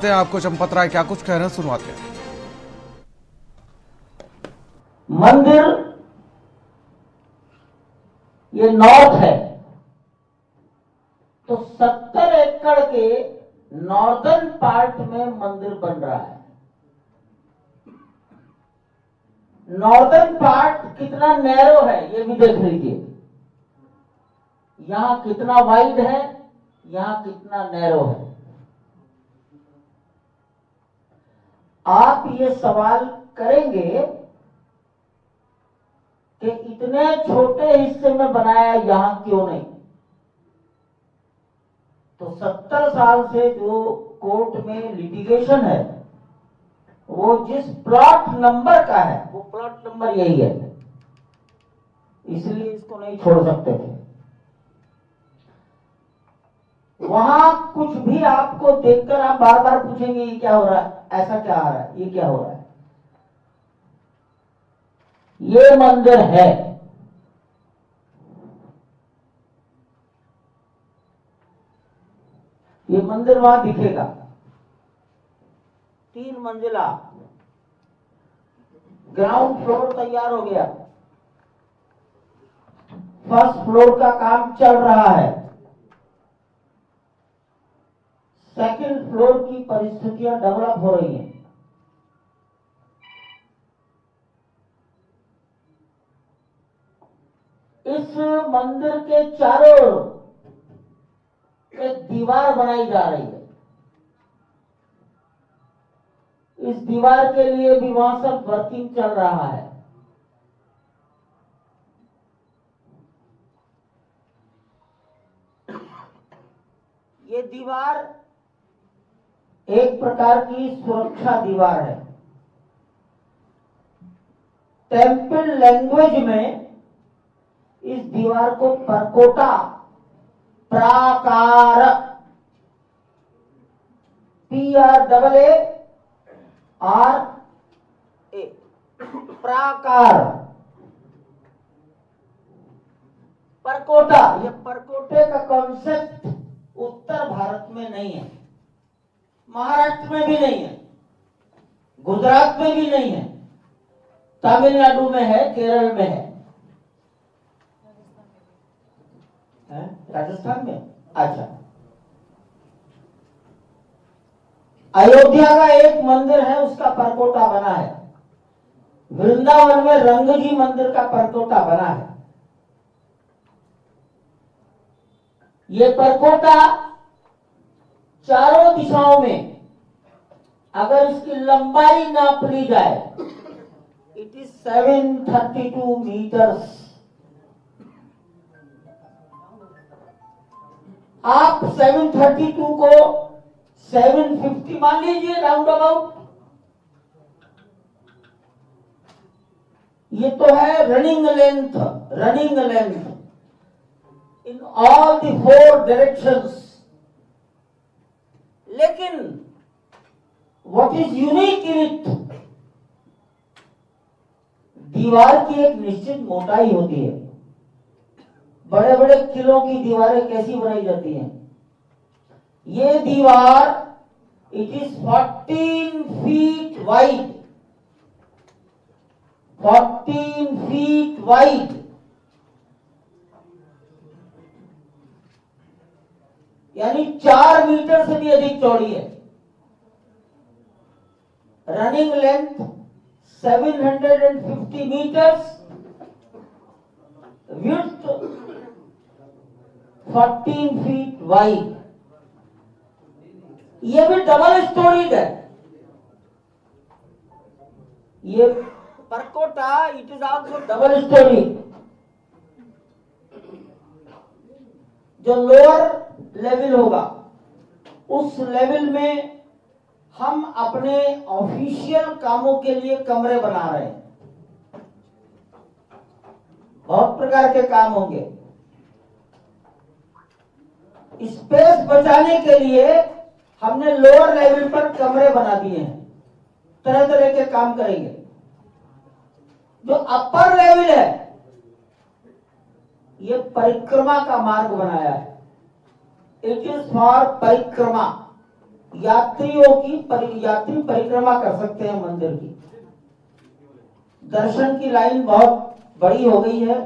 आपको चंपत राय क्या कुछ कह रहे हैं, सुनवाते हैं। मंदिर ये नॉर्थ है, तो 70 एकड़ के नॉर्दर्न पार्ट में मंदिर बन रहा है। नॉर्दर्न पार्ट कितना नैरो है ये भी देख लीजिए, यहां कितना वाइड है, यहां कितना नैरो है। आप ये सवाल करेंगे कि इतने छोटे हिस्से में बनाया यहां क्यों नहीं, तो 70 साल से जो कोर्ट में लिटिगेशन है वो जिस प्लॉट नंबर का है वो प्लॉट नंबर यही है, इसलिए इसको नहीं छोड़ सकते थे। वहां कुछ भी आपको देखकर आप बार बार पूछेंगे ये क्या हो रहा है, ऐसा क्या आ रहा है, ये क्या हो रहा है। ये मंदिर है, ये मंदिर वहां दिखेगा, 3 मंजिला, ग्राउंड फ्लोर तैयार हो गया, फर्स्ट फ्लोर का काम चल रहा है, सेकंड फ्लोर की परिस्थितियां डेवलप हो रही हैं। इस मंदिर के चारों ओर एक दीवार बनाई जा रही है। इस दीवार के लिए भी वहां सब वर्किंग चल रहा है। ये दीवार एक प्रकार की सुरक्षा दीवार है। टेम्पल लैंग्वेज में इस दीवार को परकोटा प्राकार, PRAARA, प्राकार, परकोटा। ये परकोटे का कॉन्सेप्ट उत्तर भारत में नहीं है, महाराष्ट्र में भी नहीं है, गुजरात में भी नहीं है, तमिलनाडु में है, केरल में है, राजस्थान में। अच्छा, अयोध्या का एक मंदिर है उसका परकोटा बना है, वृंदावन में रंगजी मंदिर का परकोटा बना है। ये परकोटा चारों दिशाओं में अगर इसकी लंबाई नाप ली जाए, इट इज 732 मीटर्स। आप 732 को 750 मान लीजिए राउंड अबाउट। ये तो है running length in all the 4 directions. लेकिन what is unique in it, दीवार की एक निश्चित मोटाई होती है। बड़े बड़े किलों की दीवारें कैसी बनाई जाती हैं, ये दीवार it is 14 feet wide, 14 feet wide, यानी 4 मीटर से भी अधिक चौड़ी है। Running length 750 metres, width 14 feet wide. ये भी डबल स्टोरीड है। ये परकोटा it is also double storey. जो लोअर लेवल होगा उस लेवल में हम अपने ऑफिशियल कामों के लिए कमरे बना रहे हैं। बहुत प्रकार के काम होंगे। स्पेस बचाने के लिए हमने लोअर लेवल पर कमरे बना दिए हैं, तरह तरह के काम करेंगे। जो अपर लेवल है ये परिक्रमा का मार्ग बनाया है, इट इज फॉर परिक्रमा। यात्री परिक्रमा कर सकते हैं मंदिर की। दर्शन की लाइन बहुत बड़ी हो गई है,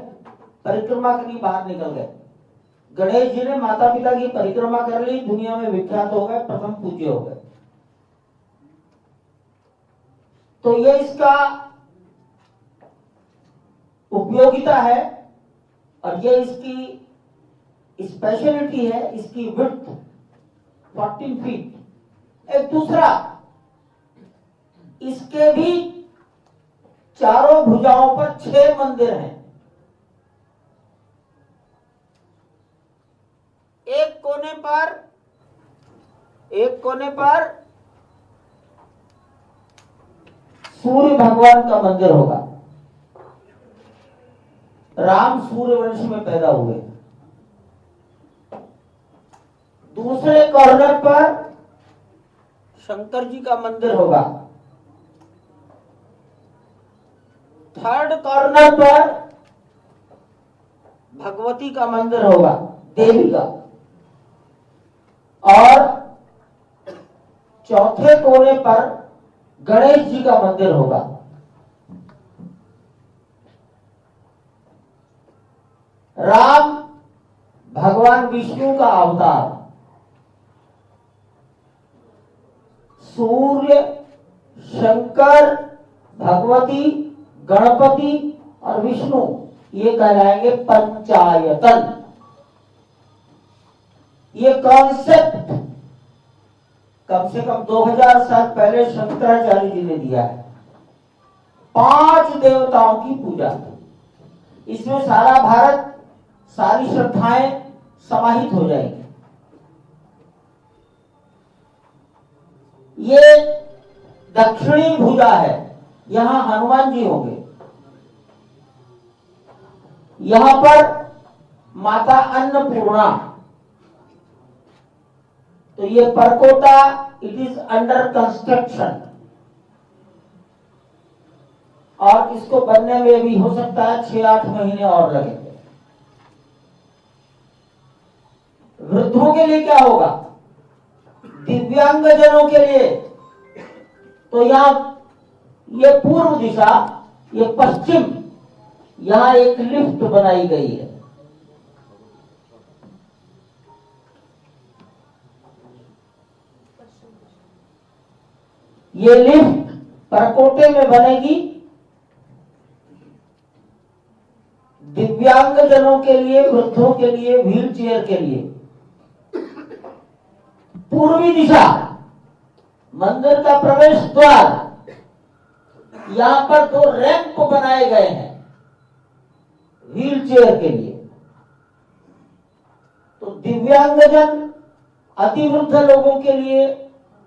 परिक्रमा करनी बाहर निकल गए। गणेश जी ने माता पिता की परिक्रमा कर ली, दुनिया में विख्यात हो गए, प्रथम पूज्य हो गए। तो ये इसका उपयोगिता है और ये इसकी स्पेशलिटी है, इसकी विड्थ 14 फीट। एक दूसरा, इसके भी चारों भुजाओं पर 6 मंदिर हैं। एक कोने पर सूर्य भगवान का मंदिर होगा। राम सूर्य वंश में पैदा हुए। दूसरे कॉर्नर पर शंकर जी का मंदिर होगा। थर्ड कॉर्नर पर भगवती का मंदिर होगा, देवी का। और चौथे कोने पर गणेश जी का मंदिर होगा। राम भगवान विष्णु का अवतार, सूर्य, शंकर, भगवती, गणपति और विष्णु, ये कहलाएंगे पंचायतन। ये कॉन्सेप्ट कम से कम 2000 साल पहले शंकराचार्य जी ने दिया है। 5 देवताओं की पूजा, इसमें सारा भारत, सारी श्रद्धाएं समाहित हो जाएंगी। ये दक्षिणी भुजा है, यहां हनुमान जी होंगे। यहां पर माता अन्नपूर्णा। तो ये परकोटा, इट इज अंडर कंस्ट्रक्शन और इसको बनने में भी हो सकता है 6-8 महीने और लगेंगे। वृद्धों के लिए क्या होगा? दिव्यांगजनों के लिए तो यहां ये पूर्व दिशा, ये पश्चिम, यहां एक लिफ्ट बनाई गई है। ये लिफ्ट परकोटे में बनेगी दिव्यांगजनों के लिए, वृद्धों के लिए, व्हील चेयर के लिए। पूर्वी दिशा, मंदिर का प्रवेश द्वार, यहां पर 2 रैंप बनाए गए हैं व्हील चेयर के लिए। तो दिव्यांगजन, अतिवृद्ध लोगों के लिए,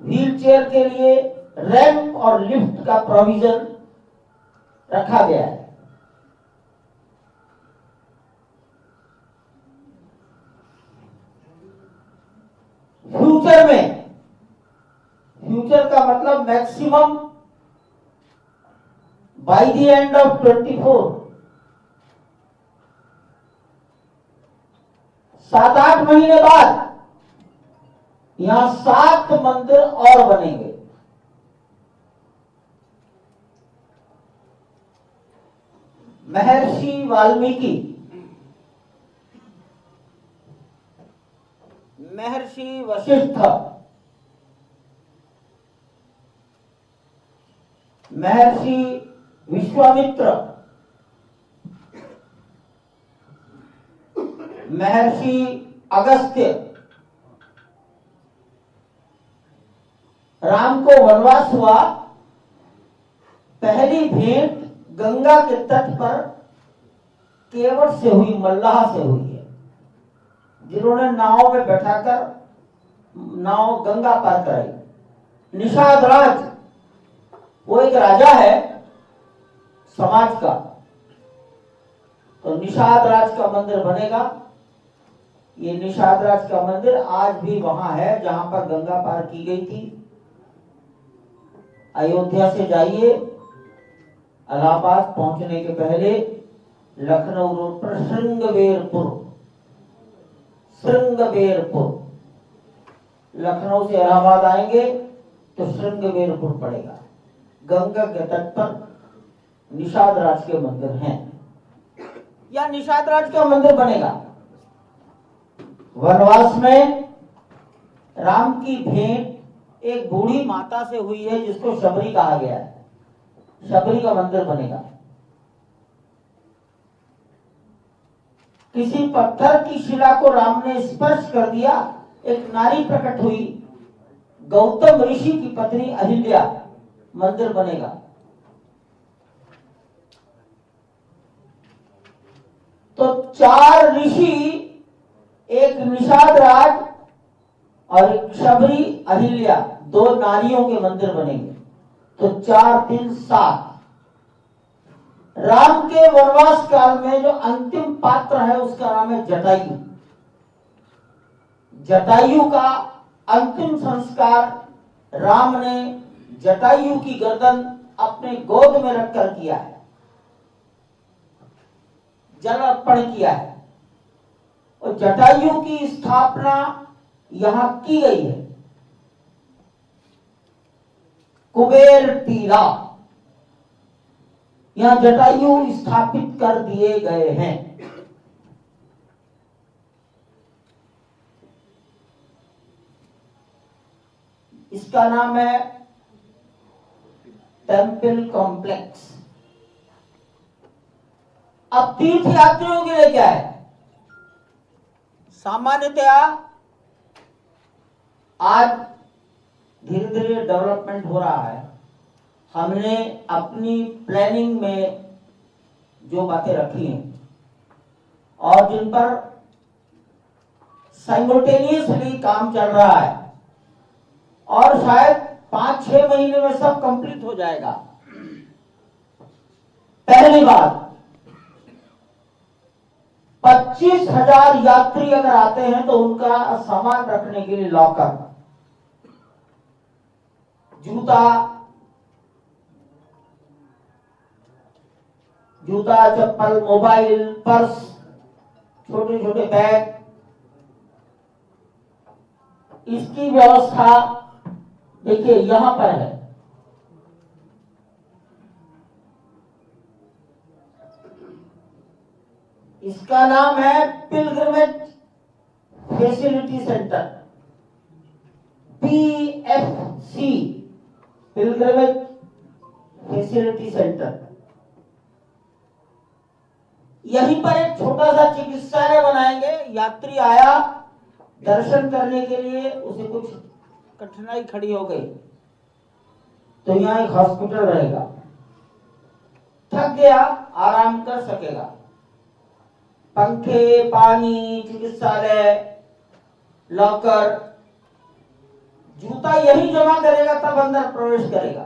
व्हील चेयर के लिए रैंप और लिफ्ट का प्रोविजन रखा गया है। फ्यूचर का मतलब maximum by the end of 24, 7-8 महीने बाद यहां 7 मंदिर और बनेंगे। महर्षि वाल्मीकि, महर्षि वशिष्ठ, महर्षि विश्वामित्र, महर्षि अगस्त्य, राम को वनवास हुआ, पहली भेंट गंगा के तट पर केवट से हुई, मल्लाह से हुई है, जिन्होंने नाव में बैठाकर नाव गंगा पार कराई। निषाद राज, वो एक राजा है समाज का, तो निषाद राज का मंदिर बनेगा। ये निषाद राज का मंदिर आज भी वहां है जहां पर गंगा पार की गई थी। अयोध्या से जाइए, इलाहाबाद पहुंचने के पहले लखनऊ रोड पर श्रृंगबेरपुर, लखनऊ से इलाहाबाद आएंगे तो श्रृंगवेरपुर पड़ेगा। गंगा के तट पर निषाद राज के मंदिर हैं या निषाद राज का मंदिर बनेगा। वनवास में राम की भेंट एक बूढ़ी माता से हुई है जिसको शबरी कहा गया है। शबरी का मंदिर बनेगा। किसी पत्थर की शिला को राम ने स्पर्श कर दिया, एक नारी प्रकट हुई, गौतम ऋषि की पत्नी अहिल्या, मंदिर बनेगा। तो 4 ऋषि, एक निषाद राज और एक शबरी अहिल्या, 2 नारियों के मंदिर बनेंगे। तो 4 3 7। राम के वनवास काल में जो अंतिम पात्र है उसका नाम है जटायु। जटायु का अंतिम संस्कार राम ने जटायु की गर्दन अपने गोद में रखकर किया है, जल अर्पण किया है। और जटायु की स्थापना यहां की गई है। कुबेर टीला यहां जटायु स्थापित कर दिए गए हैं। इसका नाम है टेम्पल कॉम्प्लेक्स। अब तीर्थ यात्रियों के लिए क्या है? सामान्यतया आज धीरे धीरे डेवलपमेंट हो रहा है। हमने अपनी प्लानिंग में जो बातें रखी हैं और जिन पर साइमल्टेनियसली काम चल रहा है और शायद 5-6 महीने में सब कंप्लीट हो जाएगा। पहली बात, 25,000 यात्री अगर आते हैं तो उनका सामान रखने के लिए लॉकर, जूता चप्पल, मोबाइल, पर्स, छोटे छोटे बैग, इसकी व्यवस्था देखिए यहां पर है। इसका नाम है pilgrimage facility centre, PFC, pilgrimage facility centre. यहीं पर एक छोटा सा चिकित्सालय बनाएंगे। यात्री आया दर्शन करने के लिए, उसे कुछ कठिनाई खड़ी हो गई तो यहाँ एक हॉस्पिटल रहेगा। थक गया, आराम कर सकेगा। पंखे, पानी, चिकित्सालय, लॉकर, जूता यही जमा करेगा तब अंदर प्रवेश करेगा।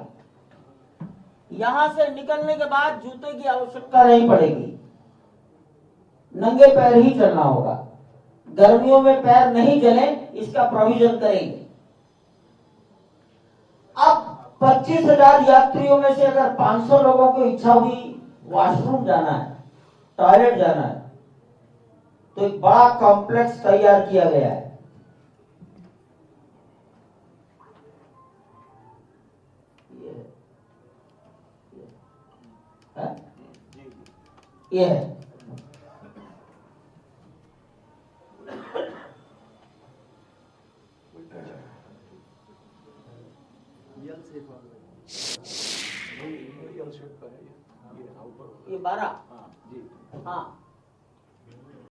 यहां से निकलने के बाद जूते की आवश्यकता नहीं पड़ेगी, नंगे पैर ही चलना होगा। गर्मियों में पैर नहीं जले इसका प्रोविजन करेंगे। अब 25,000 यात्रियों में से अगर 500 लोगों को इच्छा हुई वॉशरूम जाना है, टॉयलेट जाना है, तो एक बड़ा कॉम्प्लेक्स तैयार किया गया है। ये है ये 12। हाँ